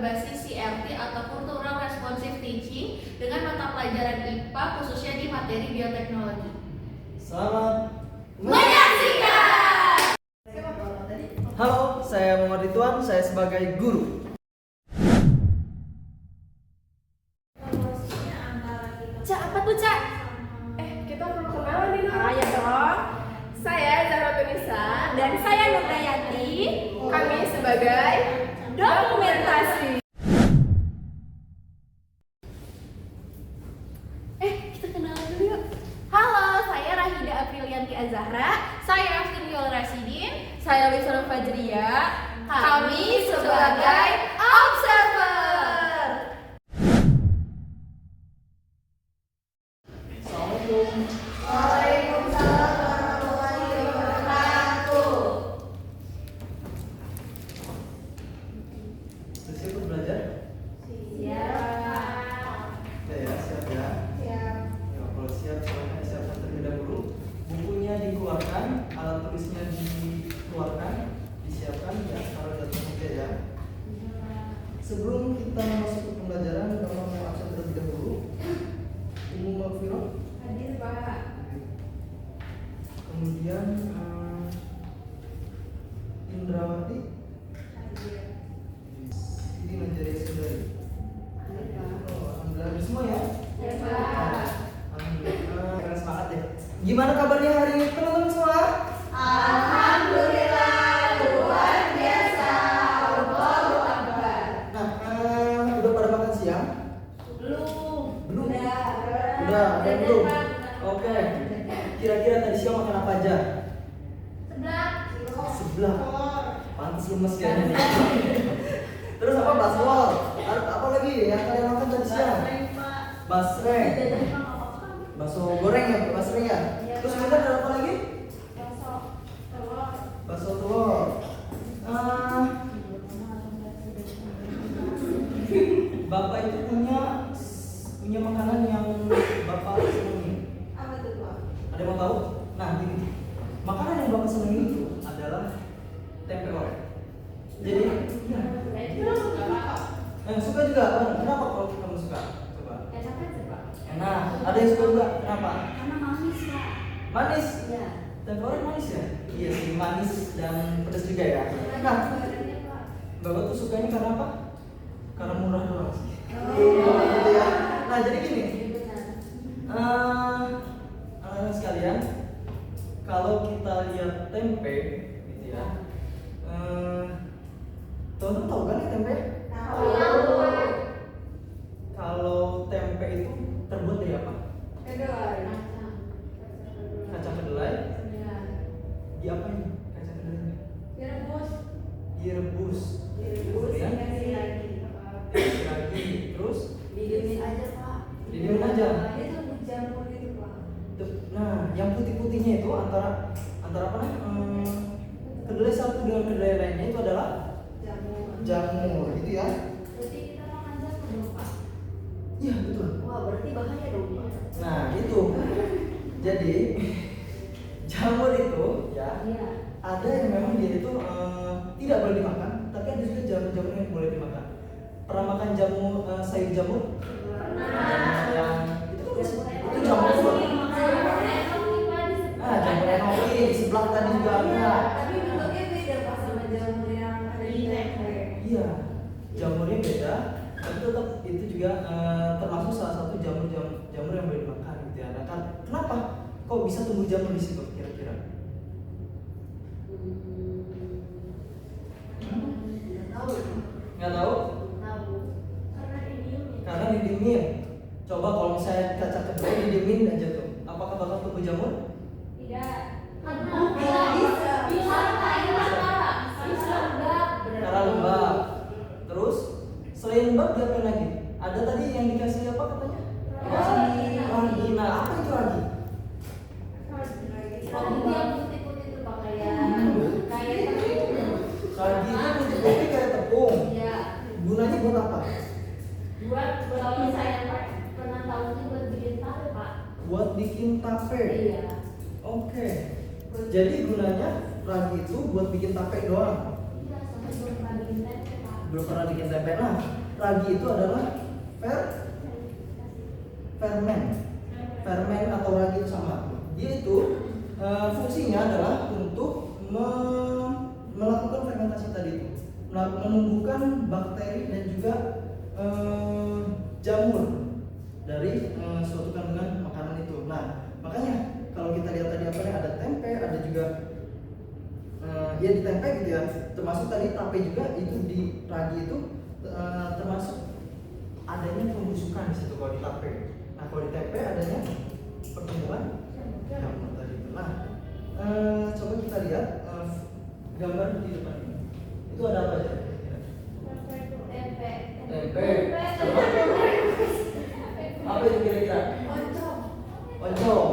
berbasis CRT atau Cultural Responsive Teaching dengan mata pelajaran IPA khususnya di materi bioteknologi. Selamat menyaksikan! Halo, saya Muhammad Ridwan, saya sebagai guru. Cak, apa tuh Cak? Kita belum kenalan nih, Nur. Ya dong. Saya Zahra Tunisa Dan saya Nurdayati. kami sebagai Dokumentasi. Kita kenalan dulu yuk. Halo, saya Rahida Aprilianti Azahra. Saya Aftinul Rasidin. Saya Wisnu Fajria. Kami sebagai observer. Assalamualaikum. Waalaikumsalam warahmatullahi wabarakatuh. Sudah siap untuk belajar? Ya, siap ya. Ya, kalau siap, silahkan disiapkan terlebih dahulu. Bukunya dikeluarkan, alat tulisnya dikeluarkan, disiapkan ya, taruh di atas meja ya. Sebelum kita masuk ke pembelajaran, kita mau absen terlebih dahulu. Umum Makfiroh. Hadir, Pak. Kemudian Indrawati. Ini Najariah Sundari. Oh, alhamdulillah hadir semua ya. Ya, Pak. Alhamdulillah. Keren semangat ya. Gimana kabarnya hari ini teman-teman semua? Alhamdulillah, luar biasa. Allahu Akbar. Nah, udah pada makan siang? Belum. Belum. Udah, belum. Oke. Kira-kira tadi siang makan apa aja? Sebelah. Pantes lemes kayaknya nih. Terus apa baswal? Apa lagi yang kalian makan tadi siang? Basreng. Bakso goreng ya, basreng ya. Terus kemudian ada apa lagi? Bakso telur. Bapak itu punya makanan yang Bapak senangi. Apa tuh, Pak? Ada yang mau tahu? Nah, gini. Makanan yang Bapak senangi itu adalah tempe orek. Jadi, suka juga. Kenapa kalau kamu suka? Coba. Enak. Ada yang suka juga. Kenapa? Karena manis, Pak. Manis. Iya. Tempe orek manis ya? Iya sih, manis dan pedas juga ya. Nah, Bapak tuh sukanya karena apa? Karena murah doang sih. Gitu ya. Nah, jadi gini. Anak-anak sekalian, kalau kita lihat tempe, gitu ya. Teman-teman tahu kan ya tempe? Kalau tempe itu terbuat dari apa? Kacang kedelai. Di apa ini? Kacang kedelai. Direbus. Kemudian dikasih lagi. Terus Didiamin aja, Pak. Didiamin aja. Dia tuh jamur itu, Pak. Nah, yang putih-putihnya itu antara apa nih? Kedelai satu dengan kedelai lainnya itu adalah jamur, gitu ya? Berarti kita makan jamur dong, Pak. Iya betul. Wah, berarti bahaya dong, Pak. Nah itu, jadi jamur itu ya Iya. ada yang memang dia itu tidak boleh dimakan, tapi ada juga jamur-jamur yang boleh dimakan. Pernah makan sayur jamur? Jamur yang itu jamur semua. Jamur enoki di sebelah tadi juga ada. Tapi bentuknya beda, Pak, sama jamur yang ada di tempe. Iya, jamurnya beda, tapi tetap itu juga termasuk salah satu jamur yang boleh dimakan gitu ya. Nah, kenapa kok bisa tumbuh jamur di situ kira-kira? Nggak tahu? Karena didiemin. Coba kalau misalnya kacang kedelai didiemin aja tuh, apakah bakal tumbuh jamur? Karena lembab. Terus selain lembab diapain lagi? Ada tadi yang dikasih apa katanya? Ragi. Nah, apa itu ragi? Ragi itu putih-putih kayak tepung. Gunanya buat apa? Kalau saya pernah tahu sih buat bikin tape, Pak. Buat bikin tape. Iya. Oke. Jadi gunanya ragi itu buat bikin tape doang. Iya, sama buat bikin tempe, Pak. belum pernah bikin tempe. Nah, ragi itu adalah fermen atau ragi itu sama. Dia itu fungsinya adalah untuk melakukan fermentasi tadi itu, menumbuhkan bakteri dan juga jamur dari suatu kandungan makanan itu. Nah, makanya kalau kita lihat tadi apa nih, ada tempe, ada juga ya di tempe gitu ya, termasuk tadi tape juga, itu di ragi itu termasuk adanya pembusukan di situ kalau di tape. Nah, kalau di tempe adanya pertumbuhan jamur tadi itu. Nah, coba kita lihat gambar di depan ini. Itu ada apa aja? Tempe. Apa itu kira-kira? Oncom.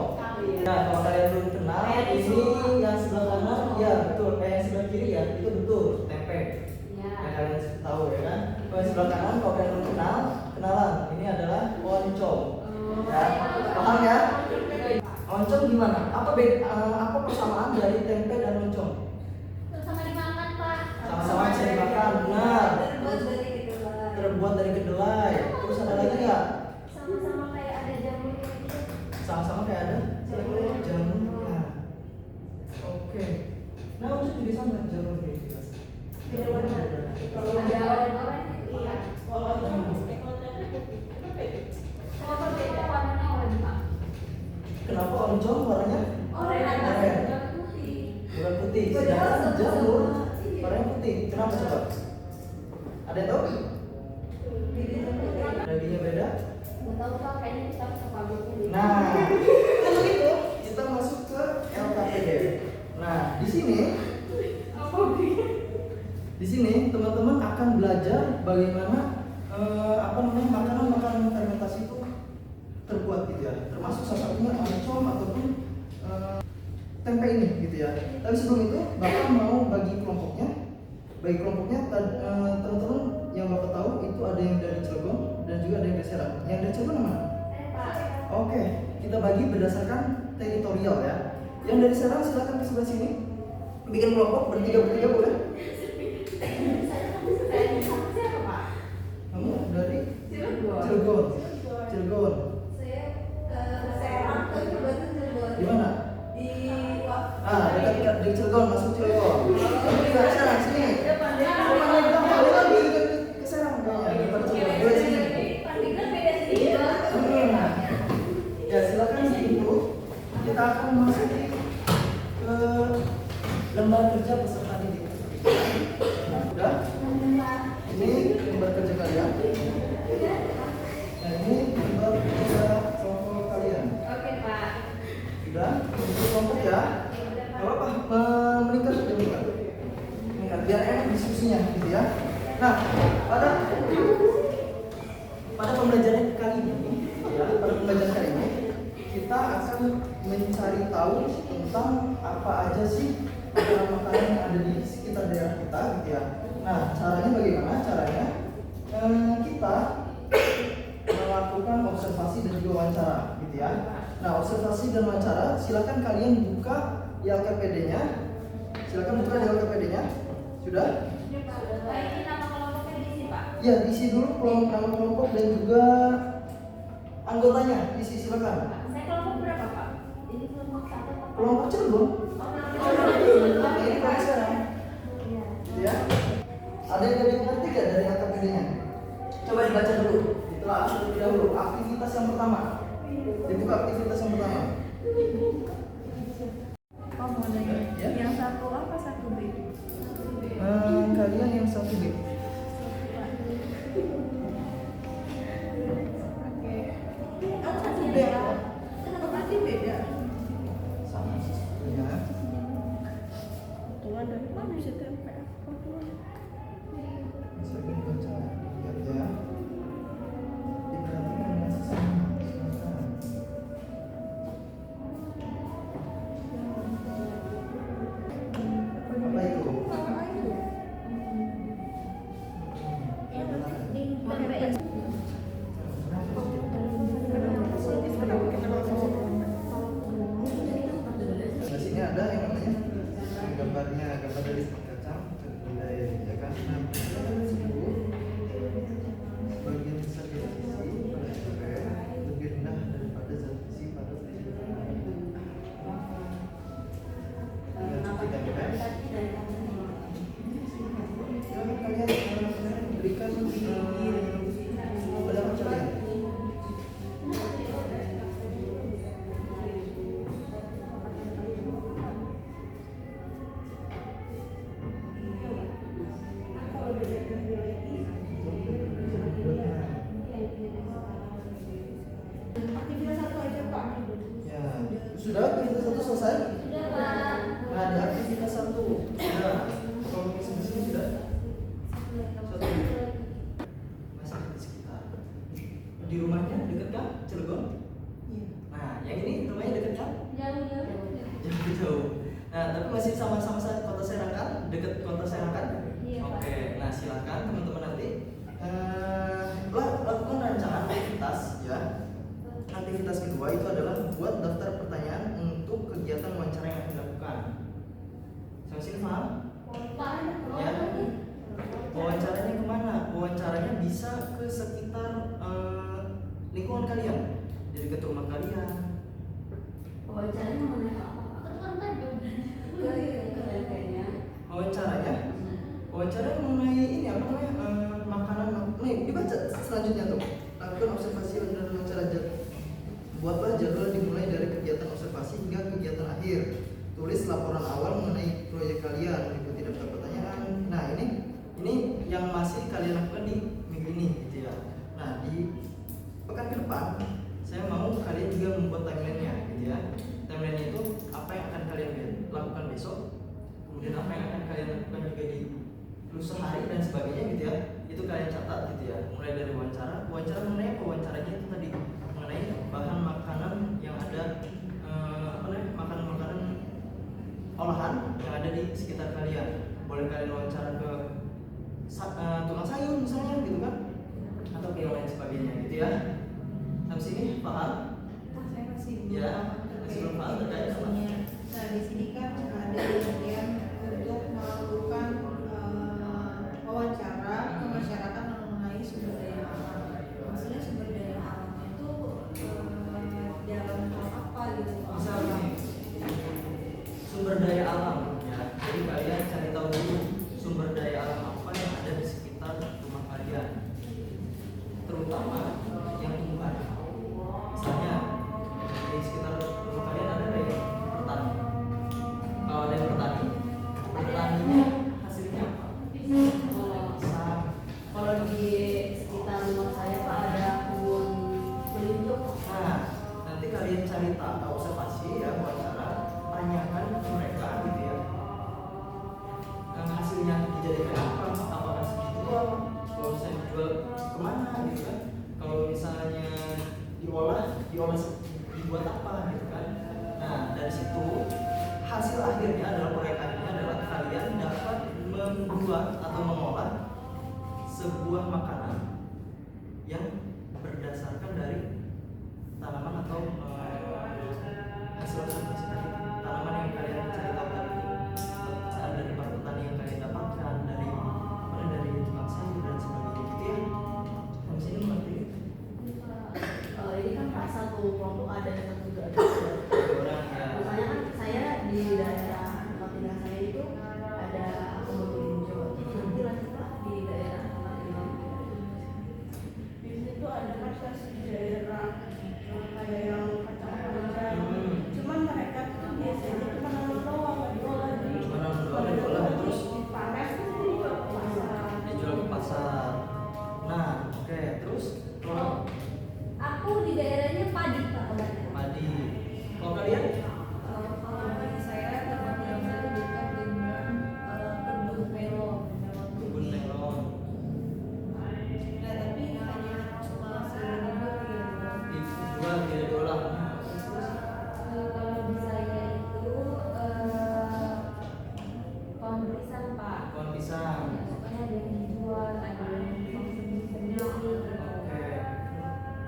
Nah, kalau kalian belum kenal, ini yang sebelah kanan, ya betul. Kayak yang sebelah kiri ya, itu betul tempe. Yang kalian tahu ya kan? Kalau yang sebelah kanan, kalau kalian belum kenal, kenalan. Ini adalah oncom. Ya, paham ya? Oncom gimana? Apa persamaan dari tempe dan oncom? Sama dimakan, Pak. Sama-sama bisa dimakan, benar. Terbuat dari kedelai. Terus ada lagi nggak? Sama-sama kayak ada jamurnya gitu. Sama-sama kayak ada jamurnya. Oke. Nah, untuk juga sama jamurnya. Beda warna. Kalau Ada ada orang-orang iya. kalau Kalau beda warnanya oranye, Pak. Kenapa oncom warnanya Oranye. bukan putih? Sedangkan jamur warnanya putih. Kenapa coba? Ada yang tahu? Dagingnya beda? Nggak tahu, Pak, kayaknya kita harus ke pabriknya. Nah, untuk itu kita masuk ke LKPD. Nah, di sini teman-teman akan belajar bagaimana makanan-makanan fermentasi itu terbuat gitu ya. Termasuk salah satunya oncom ataupun tempe ini gitu ya. Tapi sebelum itu Bapak mau bagi kelompoknya. Teman-teman yang Bapak tahu itu ada yang dari Cilegon dan juga ada yang dari Serang. Yang dari Cilegon mana? Oke, kita bagi berdasarkan teritorial ya. Yang dari Serang silakan ke sebelah sini. Bikin kelompok bertiga boleh? Siapa, Pak? Kamu dari Cilegon. Cilegon. Saya Serang ke Cilegon. Di mana? Di Dekat di Cilegon, masuk Cilegon. Kamu di Serang sini. depan Ke Serang kayaknya. Depan Cilegon. Boleh sini. Pandeglang beda sendiri. Ya, silakan itu. Kita akan memasuki ke lembar kerja peserta didik. Udah? Ini lembar kerja kalian. Nah, ini lembar kerja kelompok kalian. Oke, Pak. Sudah? Untuk kelompok ya. Gak apa-apa, meningkat saja meningkat. Biar enak diskusinya gitu ya. Nah, pada pembelajaran kali ini, kita akan mencari tahu tentang apa aja sih makanan-makanan yang ada di sekitar daerah kita gitu ya. Nah, caranya bagaimana? Caranya kita melakukan observasi dan juga wawancara gitu ya. Nah, observasi dan wawancara, silakan kalian buka di LKPD-nya. Sudah? Pak, ini nama kelompoknya diisi, Pak. Ya, isi dulu nama kelompok dan juga anggotanya. Isi silakan. Saya kelompok berapa, Pak? Ini kelompok satu, Pak. Kelompok Cilegon. Oh, Ini kelompok sekarang. iya. Ya. Ada yang lebih mengerti gak dari LKPD-nya? Coba dibaca dulu. Itulah terlebih dahulu. Aktivitas yang pertama. Dibuka aktivitas yang pertama. Oh, mau nanya. Ya. Yang satu apa satu B? Kalian yang satu B. Oke. Oh, satu B. Kenapa pasti beda? Sama sih sebetulnya. Tuan dari mana sih tempe? Bisa dibaca. Lihat ya. Diperhatikan dengan sesama. Silakan. Apa itu? Di sini ada yang namanya gambar dari kacang kedelai ya kan. Nah, di rumahnya dekat kan Cilegon? Iya. Nah, yang ini rumahnya dekat kan? Jauh-jauh. Jauh. Nah, tapi masih sama-sama kota Serang kan? Dekat kota Serang kan? Iya, Pak. Oke, nah silakan teman-teman nanti lakukan rancangan aktivitas ya. Aktivitas kedua itu adalah buat daftar pertanyaan untuk kegiatan wawancara yang akan dilakukan. Sampai sini paham? Ya. Wawancaranya kemana? Wawancaranya bisa ke sekitar lingkungan kalian, di dekat rumah kalian. Wawancaranya mengenai apa? Kan Tanjung. Kayaknya. Wawancaranya mengenai ini apa namanya makanan. Nih dibaca selanjutnya tuh. Lakukan observasi dan wawancara. Buatlah jadwal dimulai dari kegiatan observasi hingga kegiatan akhir. Tulis laporan awal mengenai proyek kalian, ikuti daftar pertanyaan. Nah ini yang masih kalian lakukan di minggu ini gitu ya. Nah di pekan ke depan saya mau kalian juga membuat timeline-nya gitu ya. Timeline itu apa yang akan kalian lakukan besok, kemudian apa yang akan kalian lakukan juga di lusa hari dan sebagainya gitu ya. Itu kalian catat gitu ya. Mulai dari wawancara mengenai apa? Wawancaranya itu tadi mengenai bahan makanan yang ada makanan olahan yang ada di sekitar kalian. Boleh kalian wawancara ke tukang sayur misalnya gitu kan, atau ke yang lain sebagainya gitu ya. Sampai sini paham? Saya masih Ya, masih belum paham terkait apa? Nah di sini kan ada yang untuk melakukan wawancara ke masyarakat mengenai sumber daya alam. Maksudnya sumber daya alamnya itu dalam hal apa gitu? Misal nih, sumber daya alam ya. Jadi kalian cari tahu dulu sumber daya alam apa yang ada di sekitar rumah kalian, terutama yang tumbuhan. Misalnya di sekitar rumah kalian ada nggak yang bertani? Kalau ada yang bertani, bertaninya hasilnya apa? Kalau di sekitar rumah saya Pak ada kebun melinjo. Nah, nanti kalian cari tahu observasi ya, wawancara, tanyakan ke mereka gitu ya. Hasilnya dijadikan apa? Apakah dijual? Kalau misalnya dijual kemana gitu kan? Kalau misalnya dibuat apa gitu kan? Nah, dari situ hasil akhirnya adalah proyek akhirnya adalah kalian dapat membuat atau mengolah sebuah makanan yang berdasarkan dari tanaman atau hasil observasi tadi, tanaman yang kalian cari tahu tadi itu dari petani yang kalian dapatkan dari tukang sayur dan sebagainya gitu ya. Habis ini mengerti? Ini kan Pak satu kelompok ada yang juga ada. Orang ya. Misalnya kan saya di daerah tempat tinggal saya itu ada kebun melinjo. Nanti lanjutlah di daerah tempat tinggal. Di situ ada masyarakat di daerah ada yang kacang panjang. Cuman mereka tuh biasanya cuma nanam doang, nggak diolah. Cuma nanam doang, nggak diolah, terus dipanen terus dijual ke pasar. dijual ke pasar. Nah, oke, terus kalau Aku di daerahnya padi Pak kebanyakan. padi, kalau kalian Kalau bagi saya tempat yang saya dekat dengan kebun melon. kebun melon, Nah tapi hanya cuma sebenarnya dijual tidak diolah. Nah, Kalau di saya itu pohon pisang Pak. pohon pisang. Pokoknya ada yang dijual, ada yang sendiri. Oke,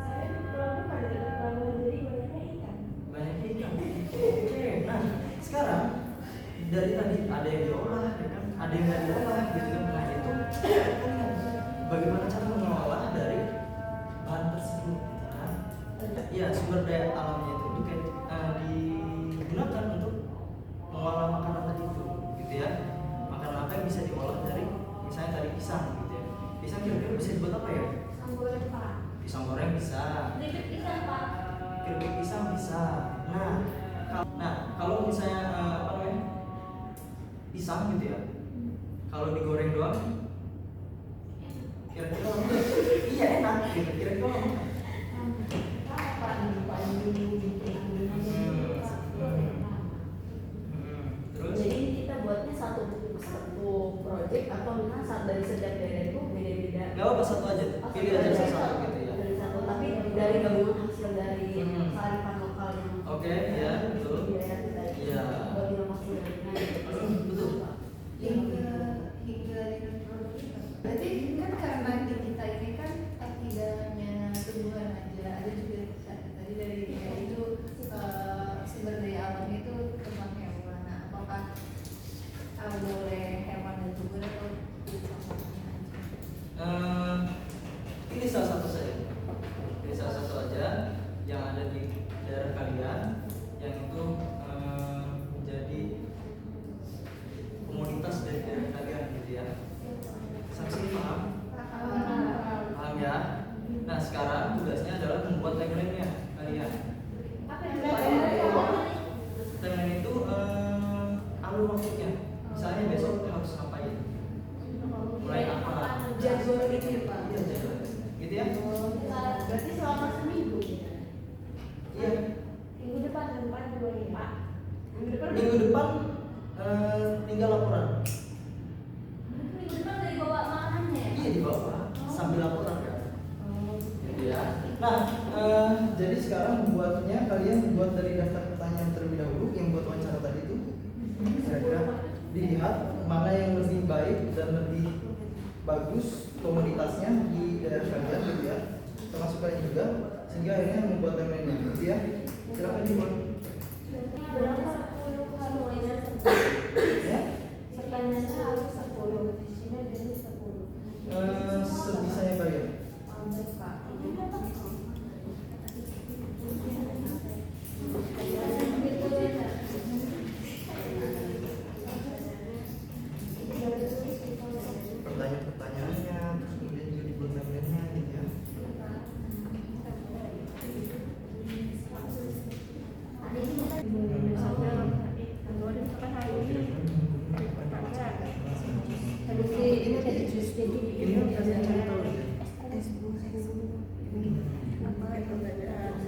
saya di pelabuhan ada dekat pelabuhan jadi banyaknya ikan. banyak ikan. Oke, nah sekarang dari tadi ada yang diolah, ya kan? Ada yang nggak diolah, gitu kan? Nah itu kalian bagaimana cara mengolah dari bahan tersebut, gitu kan? Ya sumber daya alamnya itu digunakan untuk mengolah makanan tadi itu, gitu ya. Makanan apa yang bisa diolah dari misalnya tadi pisang, gitu ya. Pisang kira-kira bisa dibuat apa ya? Pisang goreng Pak. Pisang goreng bisa. Keripik pisang Pak. Keripik pisang bisa. Kalau misalnya apa namanya pisang gitu ya, kalau digoreng doang, kira-kira iya enak gitu. Kira-kira Apa terus jadi kita buatnya satu project atau misalnya dari setiap daerah itu beda-beda. nggak apa satu aja, pilih aja salah satu gitu ya. Dari satu, tapi dari gabungan hasil dari Hmm. kearifan lokal yang Oke, ya, betul. di daerah kita ini. Iya. Buat inovasi dari Betul. hingga dengan produk kita. Berarti kan karena di kita ini kan tidak hanya tumbuhan aja, ada juga tadi dari itu sumber daya alam itu tentang hewan. Nah, apakah boleh hewan dan tumbuhan atau sama-sama aja? Ini salah satu saja. Ini salah satu aja yang ada di daerah kalian yang itu menjadi komoditas dari daerah kalian gitu ya. Saksi paham? Paham ya? Nah sekarang tugasnya adalah membuat tagline-nya kalian. Apa Tagline itu alur waktunya. Misalnya besok harus ngapain? Mulai apa? jadwal itu ya Pak? Iya jadwal. Gitu ya? Berarti selama seminggu. Iya. Minggu depan juga ya Pak. Minggu depan tinggal laporan. Minggu depan dari bawa makanannya ya? Iya di bawah sambil laporan kan. Gitu ya. Nah, jadi sekarang buatnya kalian buat dari daftar pertanyaan terlebih dahulu yang buat wawancara tadi itu. Kira-kira dilihat mana yang lebih baik dan lebih bagus komoditasnya di daerah kalian gitu ya. Termasuk kalian juga sehingga akhirnya membuat tagline-nya gitu ya. Silakan dibuat. Berapa 10 harusnya? Ya. Pertanyaannya harus 10. Di sini jadi 10. Sebisanya kalian. Pertanyaan-pertanyaannya, terus kemudian juga dibuat tagline-nya gitu ya.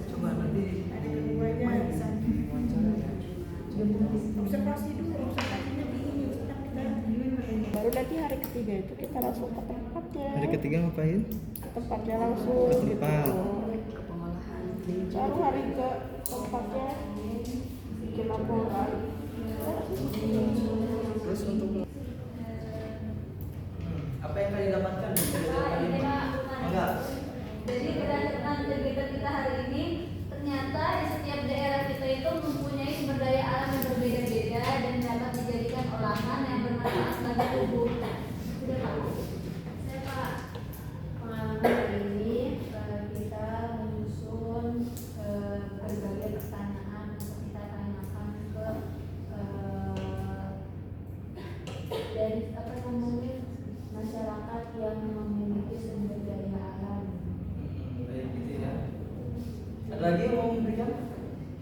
Coba nanti di wawancara ya. Observasi dulu, observasinya begini, Ustaz, kita baru nanti hari ketiga itu kita langsung ke tempatnya. Hari ketiga ngapain? Ke tempatnya langsung. Ke tempat. Gitu. Baru hari ke tempatnya bikin laporan. Terus untuk apa yang kalian dapatkan dari kegiatan kali ini? Enggak. Jadi berdasarkan kegiatan kita hari ini, ternyata di setiap daerah kita itu mempunyai sumber daya alam yang berbeda-beda dan dapat dijadikan olahan yang bermanfaat bagi tubuh. Sudah Pak? Saya Pak. Pengalaman hari ini kita menyusun berbagai pertanyaan untuk kita tanyakan ke dari mungkin masyarakat yang memiliki sumber daya alam. Baik gitu ya. Ada lagi yang mau memberikan?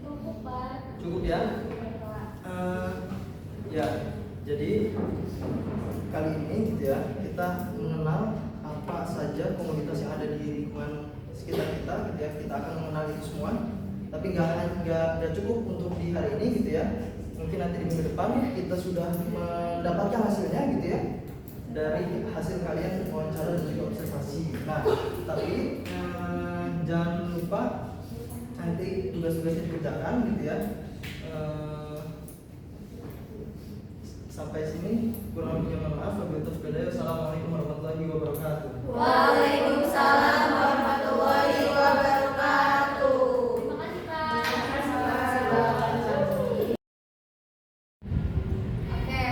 Cukup Pak. Cukup ya. Ya, jadi kali ini gitu ya kita mengenal apa saja komoditas yang ada di lingkungan sekitar kita gitu ya. Kita akan mengenal itu semua. Tapi nggak cukup untuk di hari ini gitu ya. Mungkin nanti di minggu depan kita sudah mendapatkan hasilnya gitu ya. Dari hasil kalian wawancara dan juga observasi. Nah, tapi jangan lupa nanti tugas-tugasnya dikerjakan gitu ya. Sampai sini kurang lebihnya mohon maaf. Wassalamualaikum warahmatullahi wabarakatuh. Waalaikumsalam warahmatullahi wabarakatuh. Terima kasih Pak. Oke,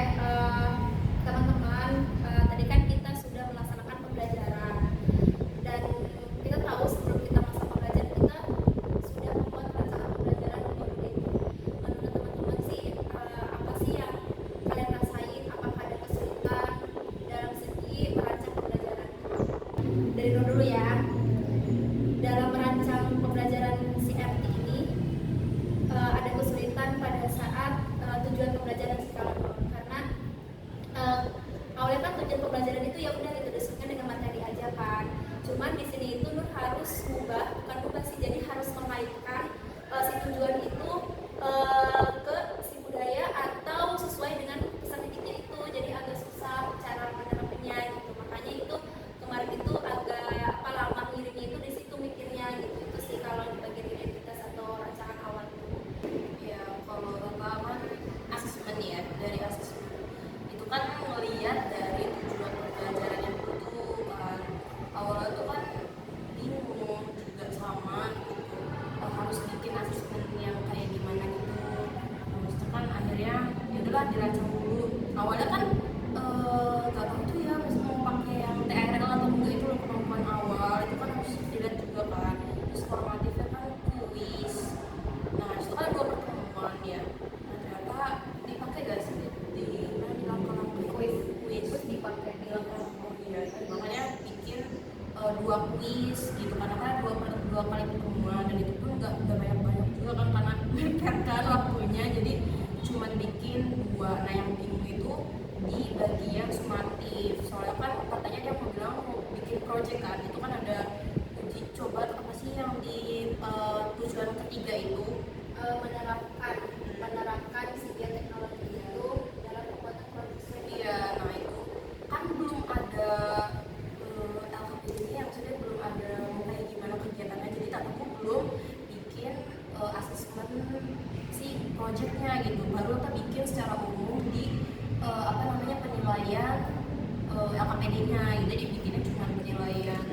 teman-teman, tadi kan kita sudah melaksanakan pembelajaran dan kita tahu sebelum kita masa pembelajaran kita sudah membuat rancangan pembelajaran menurut teman-teman sih apa sih yang kalian rasain? Apakah ada kesulitan dalam segi merancang pembelajaran? Dari dulu ya. Dalam merancang pembelajaran CRT ini ada kesulitan pada saat tujuan pembelajaran skala nol karena awalnya kan tujuan pembelajaran itu ya udah gitu disebutkan dengan materi aja kan. Cuman di sini itu Nur harus bukan ubah sih, jadi harus mengaitkan si tujuan itu ke si budaya atau sesuai dengan pesan didiknya itu, jadi agak susah cara menerapkannya gitu. Makanya itu kemarin itu agak lama ngirinya itu di situ mikirnya gitu itu sih. 2 kuis gitu, karena kan dua kali pertemuan, dan itu pun nggak banyak juga kan karena mepet kan waktunya, jadi cuman bikin 2. Nah yang bingung itu di bagian sumatif, soalnya kan katanya dia mau bilang mau bikin project kan, itu kan ada uji coba apa sih yang di tujuan ketiga itu menerapkan si teknologi itu dalam pembuatan produksi. Iya, nah itu kan belum ada LKPD-nya, maksudnya belum ada kayak gimana kegiatannya, jadi aku belum bikin asesmen si projectnya gitu, baru kita bikin secara umum di penilaian LKPD-nya gitu. Jadi bikinnya cuma penilaian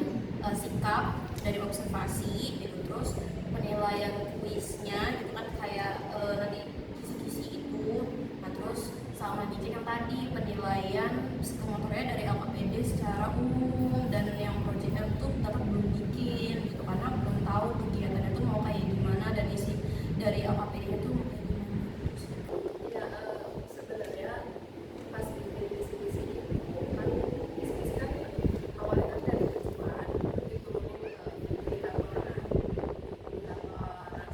sikap dari observasi gitu, terus penilaian kuisnya gitu kan kayak nanti kisi-kisi itu, nah terus sama bikin yang tadi penilaian psikomotornya dari LKPD secara umum, dan yang project itu tetap belum bikin gitu karena belum tahu kegiatannya itu mau kayak gimana dan isi dari LKPD itu Ya, sebenarnya pas bikin visi-visi itu kan visi-visi kan awalnya kan dari tujuan diturunin ke indikator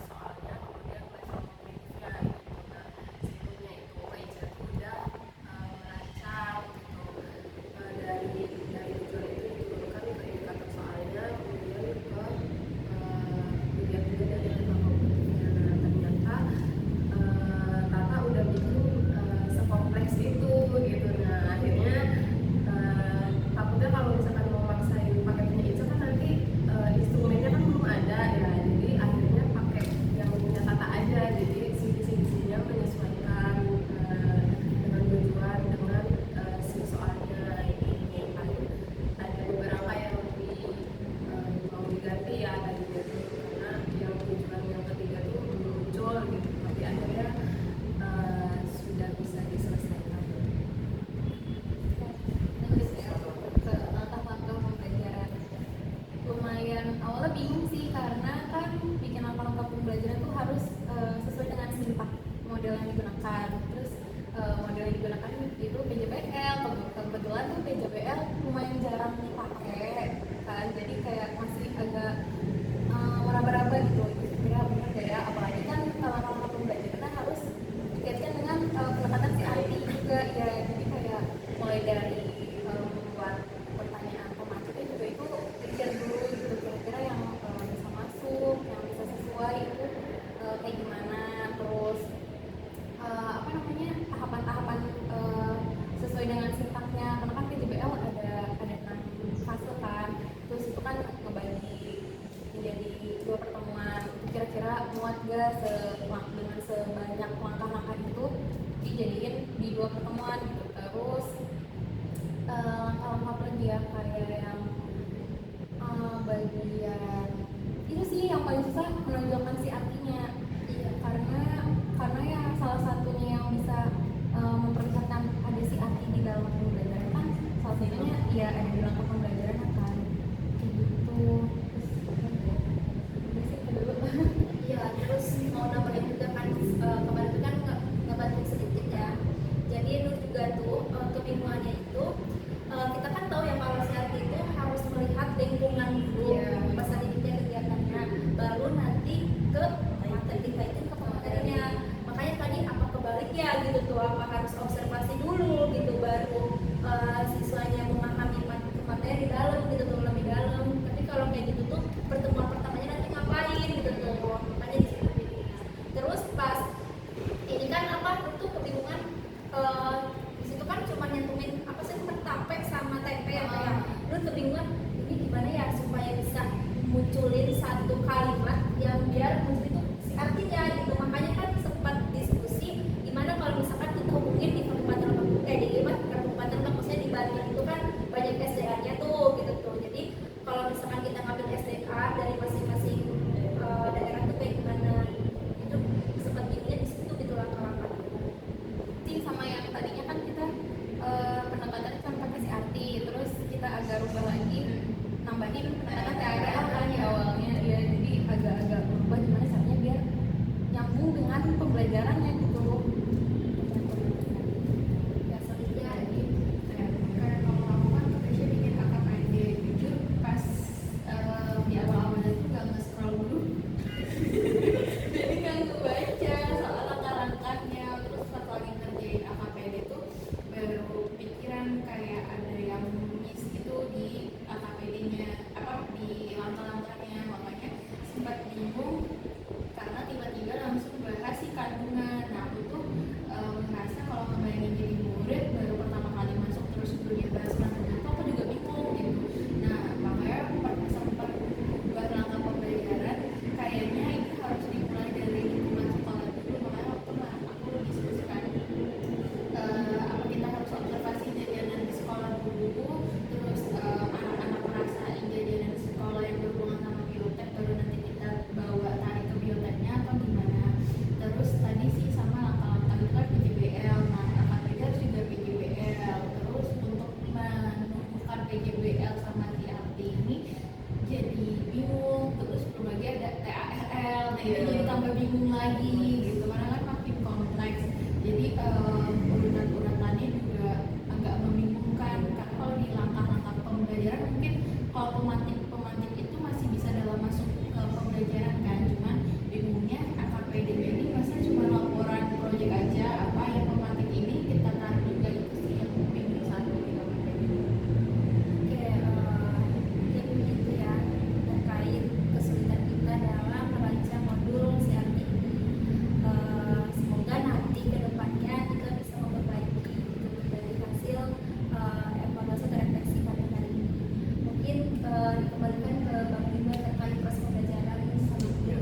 soalnya, kemudian level kognitifnya gitu. Nah, sebelumnya itu kayak udah merancang gitu. Dari tujuan itu diturunkan ke indikator soalnya, kemudian ke dilihat juga dari level kognitifnya. Nah, ternyata Tata udah bikin sekompleks itu gitu. Nah akhirnya takutnya kalau misalkan mau maksain pakai punya itu kan nanti instrumennya kan belum ada ya, jadi akhirnya pakai yang punya Tata aja, jadi sisi-sisinya menyesuaikan dengan tujuan, dengan si soalnya. Ini paling ada beberapa yang mau diganti ya tadi gitu, karena yang tujuan yang ketiga tuh belum muncul gitu, tapi akhirnya sudah bisa diselesaikan. terus ya ke langkah-langkah pembelajaran. Lumayan awalnya bingung sih karena kan bikin langkah-langkah pembelajaran tuh harus sesuai dengan sintak model yang digunakan. Terus model yang digunakan itu PJBL, kebetulan tuh PJBL lumayan jarang dipakai kan, jadi kayak masih agak meraba-raba gitu, kira benar gak ya, apalagi kan langkah-langkah pembelajaran kan harus dikaitkan dengan pendekatan si IT juga ya, jadi kayak mulai dari membuat pertanyaan pemancingnya juga itu pikir dulu gitu, kira-kira yang bisa masuk, yang bisa sesuai itu kayak gimana, terus tahapan-tahapan sesuai dengan sintaknya, karena kan PJBL ada 6 fase kan, terus itu kan ngebagi menjadi 2 pertemuan, kira-kira muat gak dengan sebanyak langkah-langkah itu dijadiin di 2 pertemuan gitu. Terus langkah-langkah lagi ya kayak yang bagian itu sih yang paling susah, menonjolkan si artinya. Iya, karena ya salah satunya yang bisa memperlihatkan ada si arti di dalam pembelajaran kan salah satunya ya ada di langkah pembelajaran kan kayak gitu. Iya, terus mau nambahin juga kan kemarin itu kan ngebantu sedikit ya. Jadi Nur juga tuh kebingungannya itu kita kan tahu ya kalau CRT itu harus melihat lingkungan dulu pas tadi kegiatannya, baru nanti ke dikaitin ke pematerinya. Makanya tadi apa kebalik ya gitu tuh, apa harus observasi dulu gitu baru siswanya memahami materi di dalam gitu tuh lebih dalam. Tapi kalau kayak gitu tuh pertemuan pertamanya nanti ngapain gitu tuh, makanya di situ bingungnya. Terus pas ini kan apa itu kebingungan di situ kan cuma nyentuhin apa sih tape sama tempe ya kayak lu kebingungan ini gimana ya supaya bisa munculin satu kalimat yang biar muncul itu si artinya gitu. Makanya kan sempat diskusi gimana kalau misalkan kita hubungin di kabupaten maksudnya di Banten itu kan banyak SDA-nya tuh gitu tuh. Jadi kalau misalkan kita ngambil SDA dari masing-masing daerah tuh kayak gimana, itu sempat bingungnya di situ gitu langkah-langkah. Sama yang tadinya kan kita pendekatannya cuma pakai si arti, terus kita agak rubah lagi, nambahin pendekatan TARL kan di awalnya ya, jadi agak berubah gimana caranya biar nyambung dengan pembelajarannya gitu. Ya soalnya Kayak kalau aku kan biasanya bikin KKPD jujur pas Nah itu jadi tambah bingung lagi gitu karena kan makin kompleks. Jadi urutan-urutannya juga agak membingungkan. Karena kalau di langkah-langkah pembelajaran mungkin kalau pemantik itu masih bisa dalam masuk ke pembelajaran kan. Cuman bingungnya AKPDB ini masa cuma laporan proyek aja, apa yang pemantik ini kita tarik juga itu sih yang bingung satu di AKPDB. Oke, mungkin itu ya terkait kesulitan kita dalam merancang modul CRT ini. Semoga nanti ke depannya kita bisa memperbaiki gitu dari hasil evaluasi atau refleksi pada hari ini. Mungkin dikembalikan ke Bang Bima terkait proses pembelajaran selanjutnya.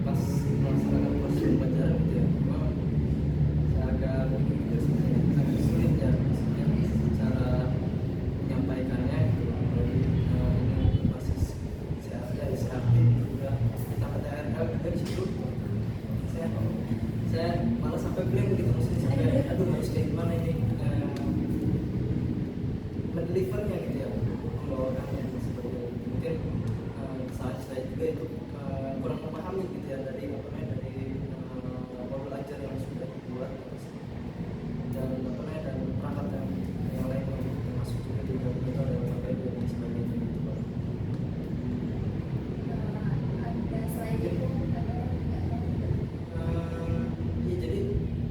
Pas melaksanakan proses pembelajaran gitu ya, memang saya agak bingung juga sebenarnya, agak sulit ya maksudnya cara menyampaikannya gitu. Dari ini basis CRT juga kita PTRL juga di situ. Saya malah sampai blank gitu, maksudnya sampai aduh harus kayak gimana ini mendelivernya gitu ya, membawakannya seperti itu. Mungkin saya juga itu kurang memahami gitu ya dari belajar yang sudah dibuat dan dan perangkat yang lain yang termasuk juga di dalam ada dan sebagainya gitu Pak. Ada selain itu Ya jadi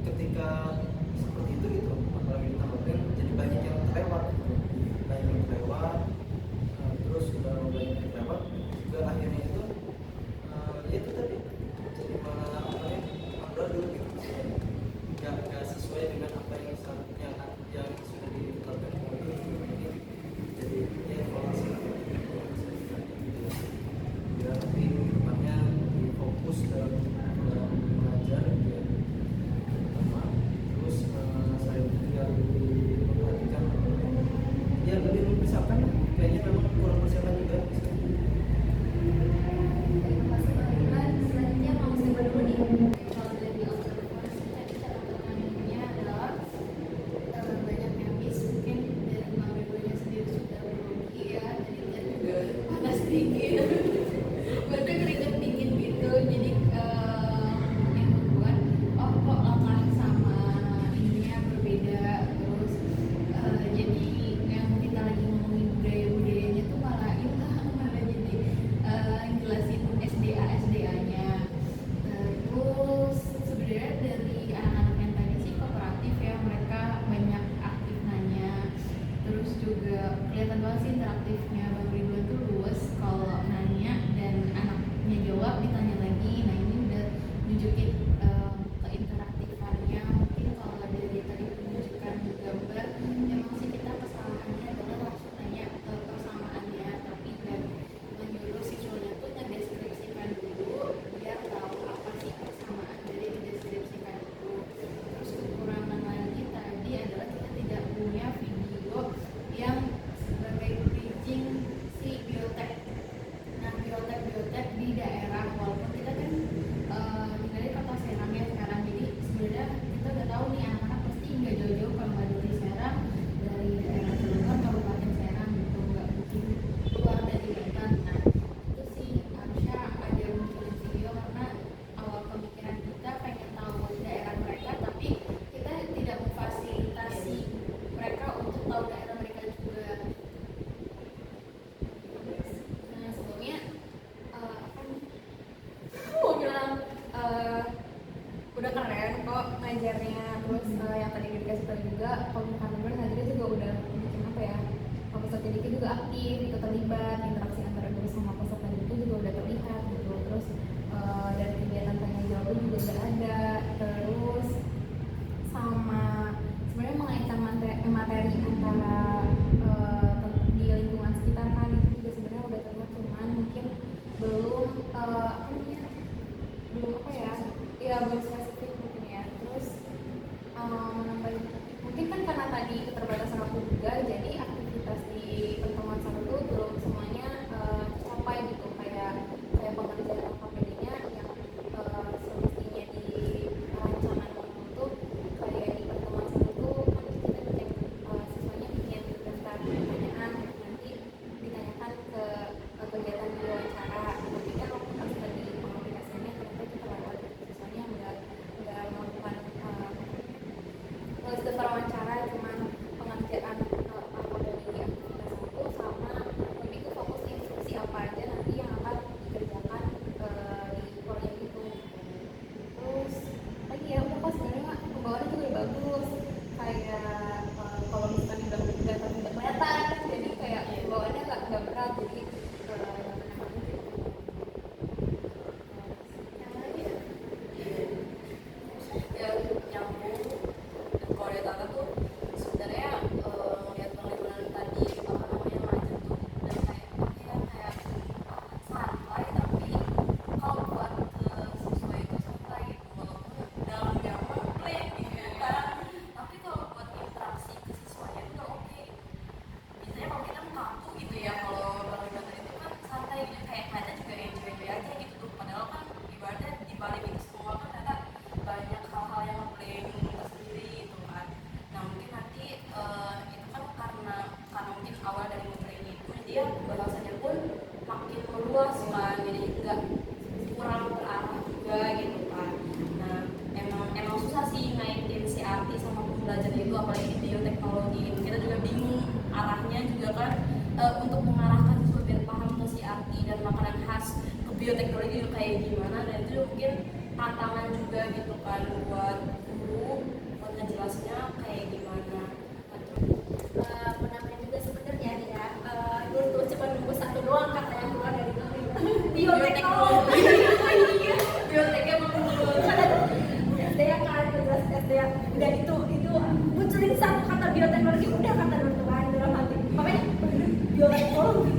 ketika seperti itu gitu, apalagi ditambahkan jadi banyak yang terlewat gitu. Banyak yang terlewat, terus udah banyak yang terlewat juga akhirnya itu ya itu tadi jadi malah amburadul gitu, nggak sesuai dengan apa yang sudah ditetapkan itu. Jadi ya evaluasi ya, tapi depannya lebih fokus dalam mengajar gitu ya, pertama. Terus saya juga lebih memperhatikan ya lebih mempersiapkan lah. Kayaknya memang kurang persiapan juga. terima kasih Bang Bima. Selanjutnya mau siapa dulu nih? Kalau dari observasi tadi catatan-catatannya adalah banyaknya miss, mungkin dari Bang Bedoya sendiri sudah berugi ya, jadi dia juga panas dingin, badan keringet dingin gitu, jadi yang membuat oh kok langkah sama ininya berbeda, terus jadi yang kita lagi ngomongin budayanya tuh malah hilang, malah jadi jelasin SDA-nya. Terus sebenarnya dari anak-anak yang tadi sih kooperatif ya, mereka banyak aktif nanya. Terus juga kelihatan banget sih interaktifnya Bang Ridwan tuh luas kalau nanya pun makin meluas kan, jadi nggak kurang terarah juga gitu kan. Nah emang susah sih naikin si arti sama pembelajaran itu, apalagi di bioteknologi gitu. Kita juga bingung arahnya juga kan, untuk mengarahkan siswa biar paham tuh si arti dan makanan khas ke bioteknologi itu kayak gimana, dan itu mungkin tantangan juga gitu kan buat guru buat ngejelasnya kayak gimana. Menambah juga sebenarnya ya, dulu tuh cuma nunggu satu doang kata yang keluar dari bioteknologi. Bioteknya menurut SDA kan, jelas SDA udah itu munculin satu kata bioteknologi, udah kata teman dalam hati, makanya bioteknologi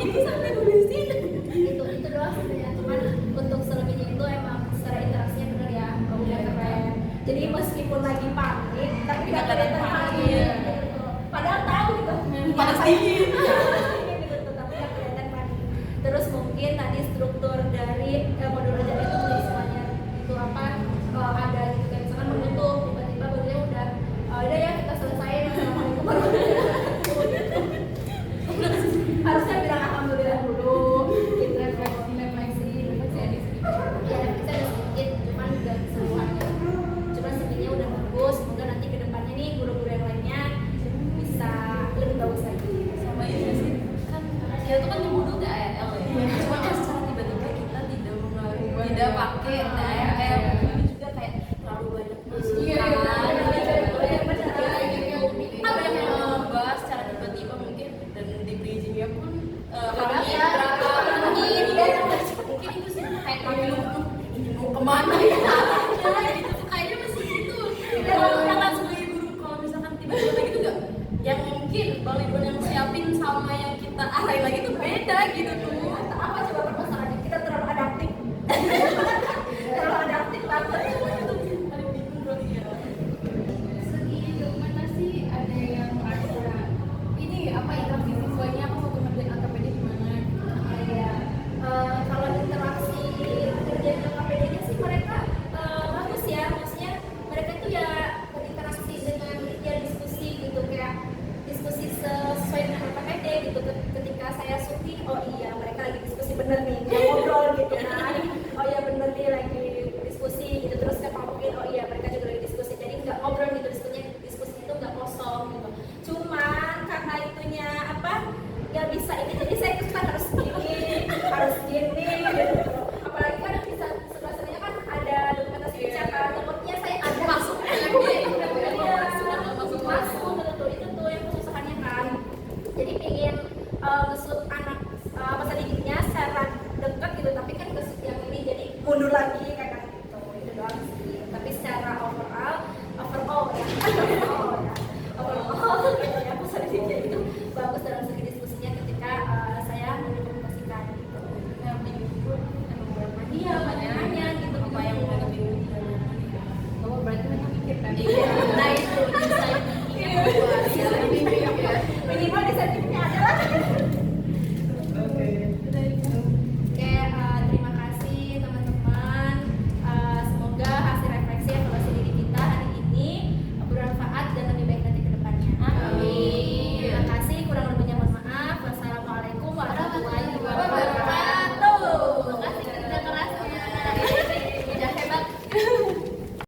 itu sampai nulisin itu doang sebenarnya. Cuman untuk selebihnya itu emang secara interaksinya bener ya, udah keren. Jadi meskipun lagi panik tapi nggak kelihatan panik, padahal tahu gitu pasti gitu, tapi nggak kelihatan panik. Terus mungkin tadi struktur dari modul ajar itu menjadi semuanya itu apa, ada gitu kayak misalkan menutup tiba-tiba barunya udah ya kita selesaiin, assalamualaikum warahmatullahi harusnya bilang alhamdulillah dulu, gitu refleksi ada sedikit, cuman nggak semuanya. Cuman sebenarnya udah bagus, semoga nanti kedepannya nih guru-guru yang lainnya bisa lebih bagus lagi. sama ini sih kan dia tuh kan nyebut TAL ya, cuma kan secara tiba-tiba kita tidak pakai TAL, ini juga kayak terlalu banyak apa yang ngebahas secara tiba-tiba mungkin, dan di bridgingnya pun kami berapa mungkin itu sih kayak kami lupa ini mau kemana ya gitu, kayaknya masih itu. Dan tantangan sebagai guru kalau misalkan tiba-tiba kayak gitu nggak, yang mungkin Bang Ridwan yang siapin sama yang kita arahin lagi tuh beda gitu tuh. Apa coba permasalahannya? Kita terlalu adaptif. Terlalu adaptif banget. Paling bingung berarti ya. Segi dokumentasi ada yang merasa ini apa interaksi siswanya apa waktu ngerjain AKPD gimana? Ya, kalau interaksi kerjaan KPD-nya sih mereka bagus ya, maksudnya mereka tuh ya berinteraksi dengan ya diskusi gitu, kayak diskusi sesuai dengan KPD gitu. Ketika saya syuting, oh iya mereka lagi diskusi bener nih, nggak ngobrol gitu kan, oh iya bener nih lagi diskusi gitu. Terus saya mungkin oh iya mereka juga lagi diskusi, jadi nggak ngobrol gitu, diskusi itu nggak kosong gitu. Cuman karena itunya apa nggak bisa ini, jadi saya kan harus gini gitu. Apalagi kan bisa sebelah satunya kan ada dokumentasi bicara, takutnya saya ada masuk gitu itu tuh yang kesusahannya kan. Jadi ingin ngesut anak masa didiknya secara dekat gitu, tapi kan ngesut yang ini jadi mundur lagi